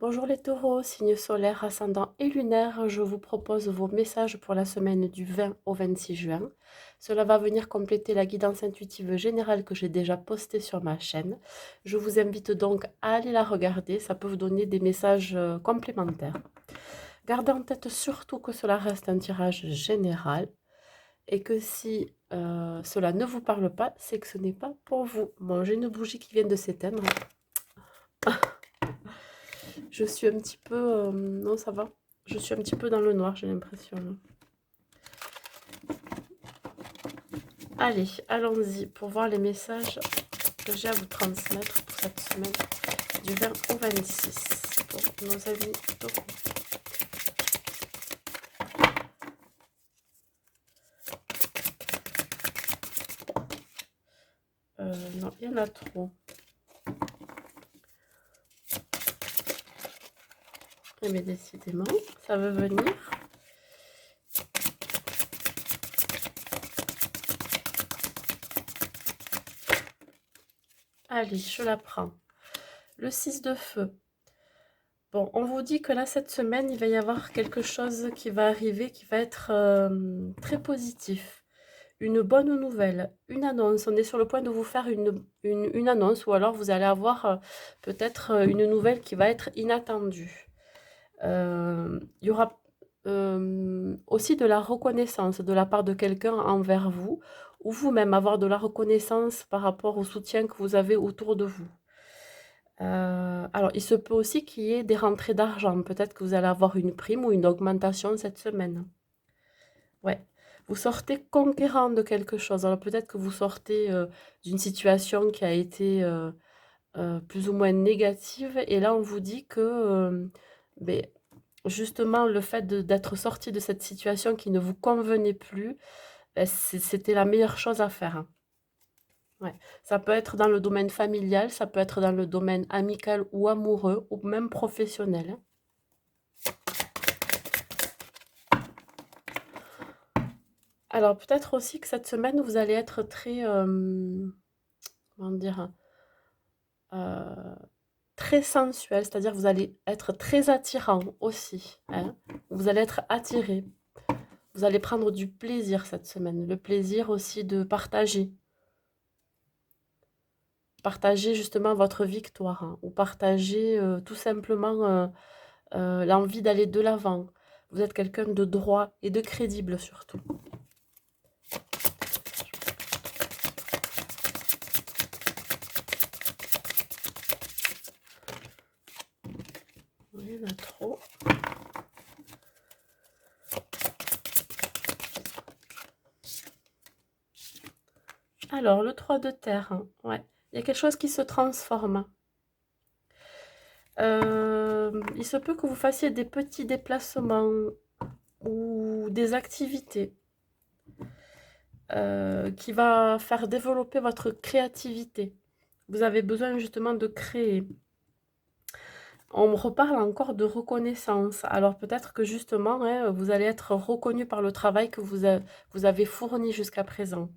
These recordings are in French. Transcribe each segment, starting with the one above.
Bonjour les taureaux, signe solaire, ascendant et lunaire, je vous propose vos messages pour la semaine du 20 au 26 juin. Cela va venir compléter la guidance intuitive générale que j'ai déjà postée sur ma chaîne. Je vous invite donc à aller la regarder, ça peut vous donner des messages complémentaires. Gardez en tête surtout que cela reste un tirage général et que si cela ne vous parle pas, c'est que ce n'est pas pour vous. Bon, j'ai une bougie qui vient de s'éteindre. Je suis un petit peu... non, ça va. Je suis un petit peu dans le noir, j'ai l'impression. Allez, allons-y pour voir les messages que j'ai à vous transmettre pour cette semaine du 20 au 26 pour nos amis taureaux. Non, il y en a trop. Mais décidément, ça veut venir. Allez, je la prends. Le 6 de feu. Bon, on vous dit que là, cette semaine, il va y avoir quelque chose qui va arriver qui va être très positif. Une bonne nouvelle, une annonce. On est sur le point de vous faire une annonce ou alors vous allez avoir peut-être une nouvelle qui va être inattendue. Il y aura aussi de la reconnaissance de la part de quelqu'un envers vous ou vous-même avoir de la reconnaissance par rapport au soutien que vous avez autour de vous. Alors, il se peut aussi qu'il y ait des rentrées d'argent. Peut-être que vous allez avoir une prime ou une augmentation cette semaine. Ouais. Vous sortez conquérant de quelque chose. Alors peut-être que vous sortez d'une situation qui a été plus ou moins négative. Et là, on vous dit que ben, justement, le fait d'être sorti de cette situation qui ne vous convenait plus, ben, c'était la meilleure chose à faire, hein. Ouais. Ça peut être dans le domaine familial, ça peut être dans le domaine amical ou amoureux, ou même professionnel, hein. Alors peut-être aussi que cette semaine, vous allez être très, comment dire, euh, très sensuel, c'est-à-dire vous allez être très attirant aussi, hein. Vous allez être attiré. Vous allez prendre du plaisir cette semaine. Le plaisir aussi de partager. Partager justement votre victoire, hein, ou partager tout simplement l'envie d'aller de l'avant. Vous êtes quelqu'un de droit et de crédible surtout. Oui, il y en a trop. Alors, le 3 de terre, hein, ouais. Il y a quelque chose qui se transforme. Il se peut que vous fassiez des petits déplacements ou des activités qui va faire développer votre créativité. Vous avez besoin justement de créer. On me reparle encore de reconnaissance. Alors peut-être que justement, hein, vous allez être reconnu par le travail que vous avez fourni jusqu'à présent.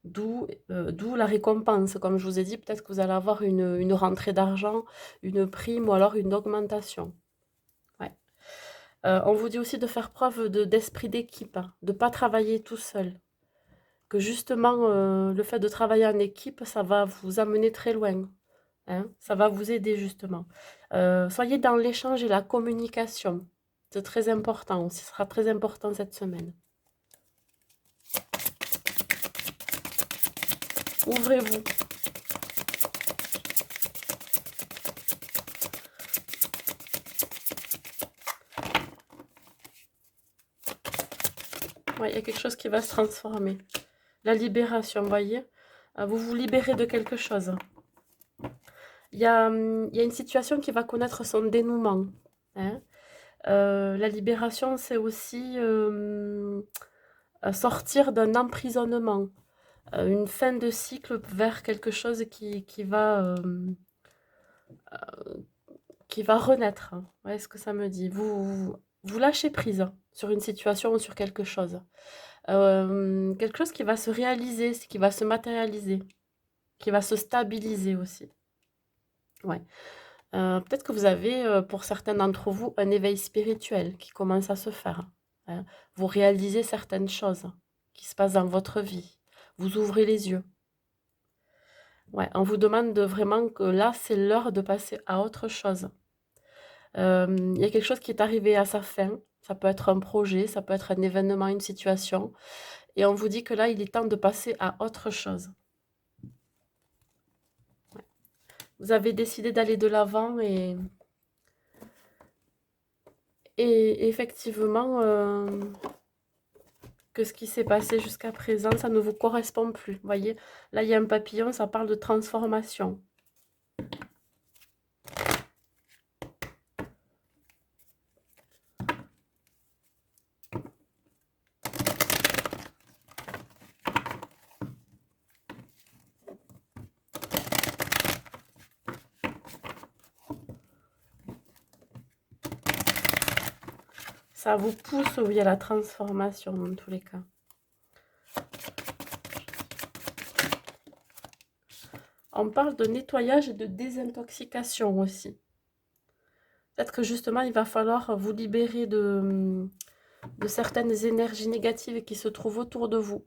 D'où la récompense. Comme je vous ai dit, peut-être que vous allez avoir une rentrée d'argent, une prime ou alors une augmentation. Ouais. On vous dit aussi de faire preuve d'esprit d'équipe, hein, de ne pas travailler tout seul. Que justement, le fait de travailler en équipe, ça va vous amener très loin, hein. Ça va vous aider justement. Soyez dans l'échange et la communication. C'est très important. Ce sera très important cette semaine. Ouvrez-vous. Ouais, il y a quelque chose qui va se transformer. La libération, vous voyez. Vous vous libérez de quelque chose. Il y a une situation qui va connaître son dénouement, hein. La libération, c'est aussi sortir d'un emprisonnement, une fin de cycle vers quelque chose qui va renaître, hein. Vous voyez ce que ça me dit. Vous lâchez prise sur une situation ou sur quelque chose. Quelque chose qui va se réaliser, qui va se matérialiser, qui va se stabiliser aussi. Ouais. Peut-être que vous avez, pour certains d'entre vous, un éveil spirituel qui commence à se faire, hein. Vous réalisez certaines choses qui se passent dans votre vie. Vous ouvrez les yeux. Ouais, on vous demande de vraiment que là, c'est l'heure de passer à autre chose. Il y a quelque chose qui est arrivé à sa fin. Ça peut être un projet, ça peut être un événement, une situation. Et on vous dit que là, il est temps de passer à autre chose. Vous avez décidé d'aller de l'avant et effectivement, que ce qui s'est passé jusqu'à présent, ça ne vous correspond plus. Vous voyez, là, il y a un papillon, ça parle de transformation. Ça vous pousse, oui, à la transformation, dans tous les cas. On parle de nettoyage et de désintoxication aussi. Peut-être que justement, il va falloir vous libérer de certaines énergies négatives qui se trouvent autour de vous.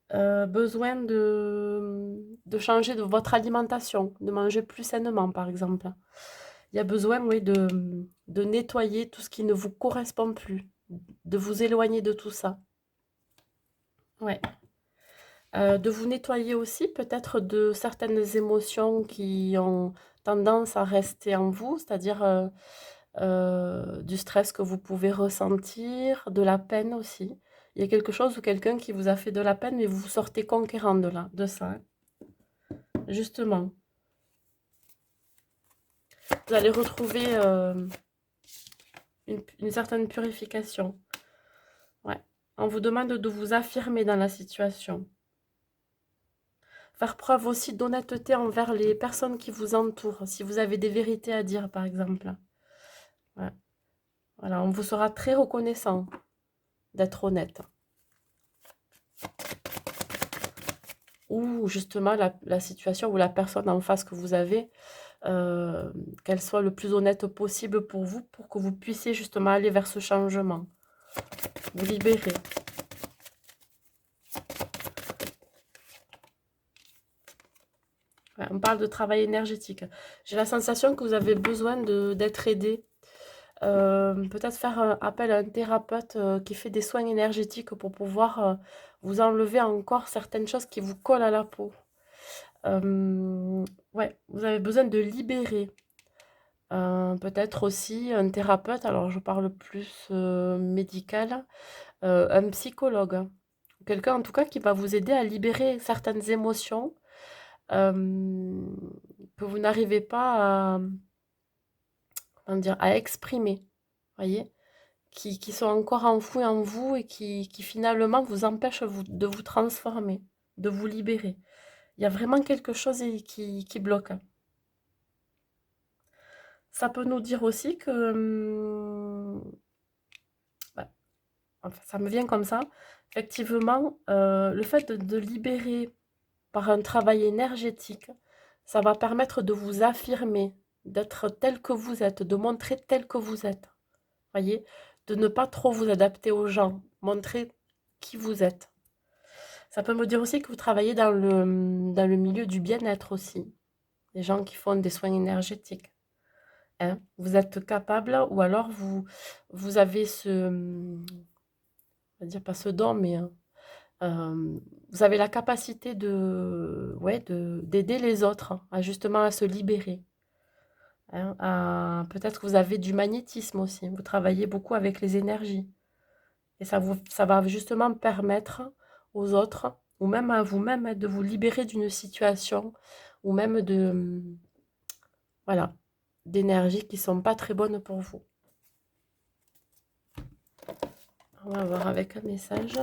Besoin de changer de votre alimentation, de manger plus sainement, par exemple. Il y a besoin, oui, de nettoyer tout ce qui ne vous correspond plus, de vous éloigner de tout ça. Ouais. De vous nettoyer aussi peut-être de certaines émotions qui ont tendance à rester en vous, c'est-à-dire du stress que vous pouvez ressentir, de la peine aussi. Il y a quelque chose ou quelqu'un qui vous a fait de la peine, mais vous sortez conquérant de ça, hein. Justement. Vous allez retrouver une certaine purification. Ouais. On vous demande de vous affirmer dans la situation. Faire preuve aussi d'honnêteté envers les personnes qui vous entourent, si vous avez des vérités à dire, par exemple. Ouais. Voilà, on vous sera très reconnaissant d'être honnête. Ou justement, la situation ou la personne en face que vous avez, qu'elle soit le plus honnête possible pour vous, pour que vous puissiez justement aller vers ce changement. Vous libérer. Ouais, on parle de travail énergétique. J'ai la sensation que vous avez besoin d'être aidé. Peut-être faire appel à un thérapeute qui fait des soins énergétiques pour pouvoir vous enlever encore certaines choses qui vous collent à la peau. Ouais, vous avez besoin de libérer. Peut-être aussi un thérapeute, alors je parle plus médical, un psychologue. Quelqu'un en tout cas qui va vous aider à libérer certaines émotions que vous n'arrivez pas à, comment dire, à exprimer, voyez, qui sont encore enfouis en vous et qui finalement vous empêchent de vous transformer, de vous libérer. Il y a vraiment quelque chose qui bloque. Ça peut nous dire aussi que, bah, enfin, ça me vient comme ça, effectivement, le fait de libérer par un travail énergétique, ça va permettre de vous affirmer, d'être tel que vous êtes, de montrer tel que vous êtes. Voyez? De ne pas trop vous adapter aux gens, montrer qui vous êtes. Ça peut me dire aussi que vous travaillez dans le milieu du bien-être aussi. Les gens qui font des soins énergétiques, hein. Vous êtes capable ou alors vous avez on va dire pas ce don, mais vous avez la capacité ouais, d'aider les autres à justement à se libérer, hein, peut-être que vous avez du magnétisme aussi. Vous travaillez beaucoup avec les énergies. Et ça va justement permettre aux autres, ou même à vous-même, hein, de vous libérer d'une situation, ou même voilà, d'énergies qui ne sont pas très bonnes pour vous. On va voir avec un message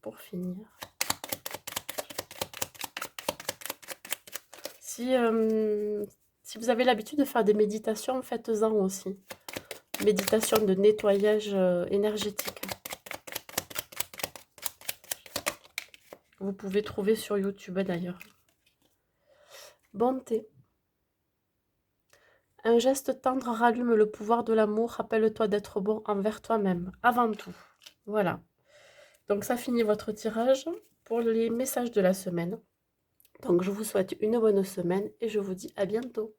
pour finir. Si vous avez l'habitude de faire des méditations, faites-en aussi. Méditation de nettoyage énergétique. Vous pouvez trouver sur YouTube d'ailleurs. Bonté. Un geste tendre rallume le pouvoir de l'amour. Rappelle-toi d'être bon envers toi-même, avant tout. Voilà. Donc ça finit votre tirage pour les messages de la semaine. Donc je vous souhaite une bonne semaine et je vous dis à bientôt.